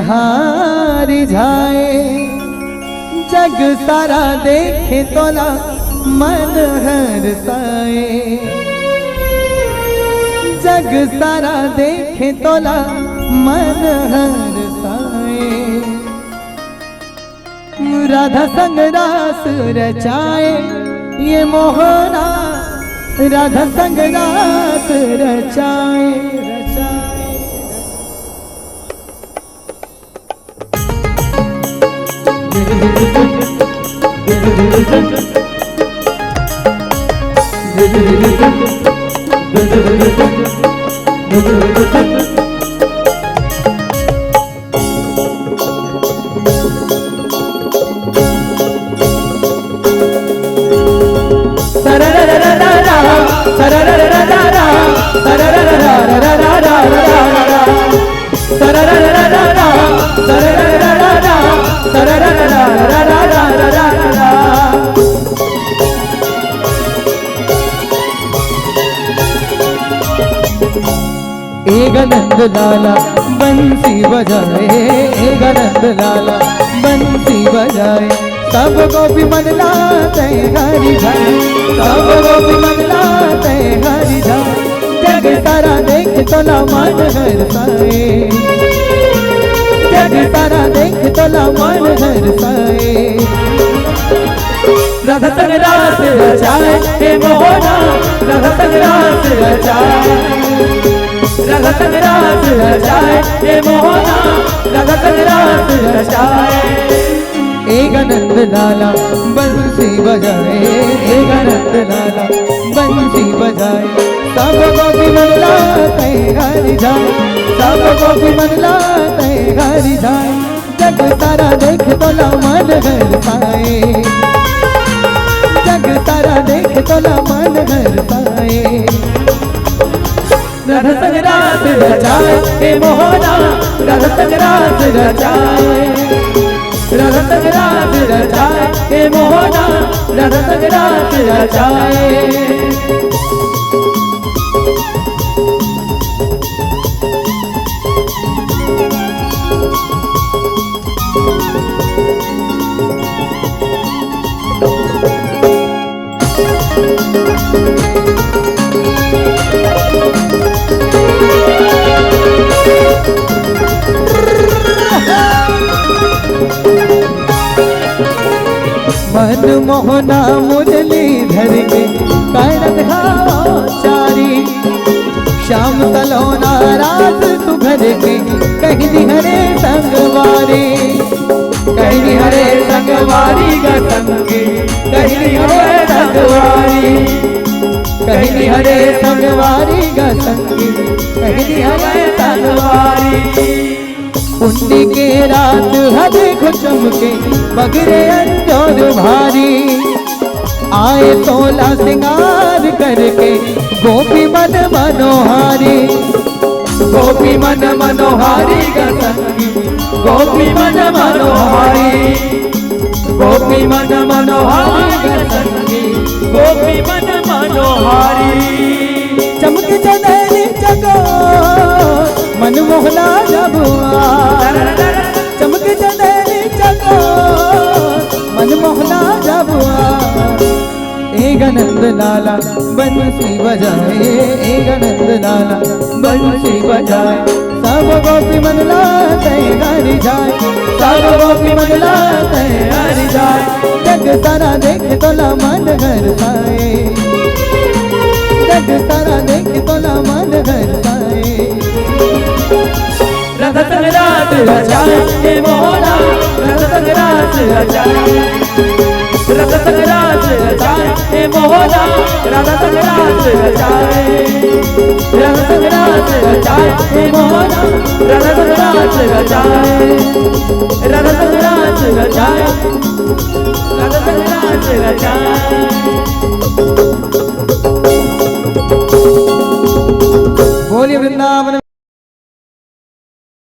हार जाए जग सारा देखे तोला मन हर साए, जग सारा देखे तोला मन हर साए। राधा संग रास रचाए ये मोहना, राधा संग रास रचाए रचाए। एक नंद लाला बंसी बजाए, एक नंद लाला बंसी बजाए। सब गोपी मन लाते हरि जाए, सब गोपी मन लाते हरि जाए। जग सारा देख तोला मन हर साए, जग सारा देख तोला मन हर साए। राधा संग रास रचाए हे मोहना, राधा संग रास रचाए, राधा संग रास रचाए हे मोहना, राधा संग रास रचाए। एक नंद लाला बंसी बजाए, एक नंद लाला बंसी बजाए। सब गोपी मन लाते हरि जाए, सब गोपी मन लाते हरि जाए। जग सारा देख तोला मन हर साए, जग सारा देख तोला मन हर साए। राधा संग रास रचाए हे मोहना, राधा संग रास रचाए, राधा संग रास रचाए हे मोहना, राधा संग रास रचाए। मन मोहना मुरली धर के करत हाओ चारी। श्याम सलोना रात तू घर के कहनी हरे संगवारी, कहनी हरे संगवारी ग संगी, कहनी हरे संगवारी, कहनी हरे संगवारी ग संगी, कहनी हरे संगवारी। पुण्य के रात हरे को चमके बगरे अंजोर भारी। आए 16 सिंगार करके गोपी मन मनोहारी, गोपी मन मनोहारी ग संगी, गोपी मन मनोहारी, गोपी मन मनोहारी ग संगी, गोपी मन मनोहारी। चमक चंदेरी जगो मन मोहना जबुआ, चमक चंदेरी जगो मन मोहना जबुआ। एक नंद लाला बंसी बजाए, एक नंद लाला बंसी बजाए। सब गोपी मन लाते हरि जाए, सब गोपी मन लाते हरि जाए। जग सारा देख तोला मन हर साए, जग सारा देख तोला मन हर साए। राधा संग रास रचाए हे मोहना, राधा संग रास रचाए, राधा संग रास रचाए हे मोहना, राधा संग रास रचाए, राधा संग रास रचाए हे मोहना, राधा संग रास रचाए, राधा संग रास रचाए, राधा संग रास रचाए।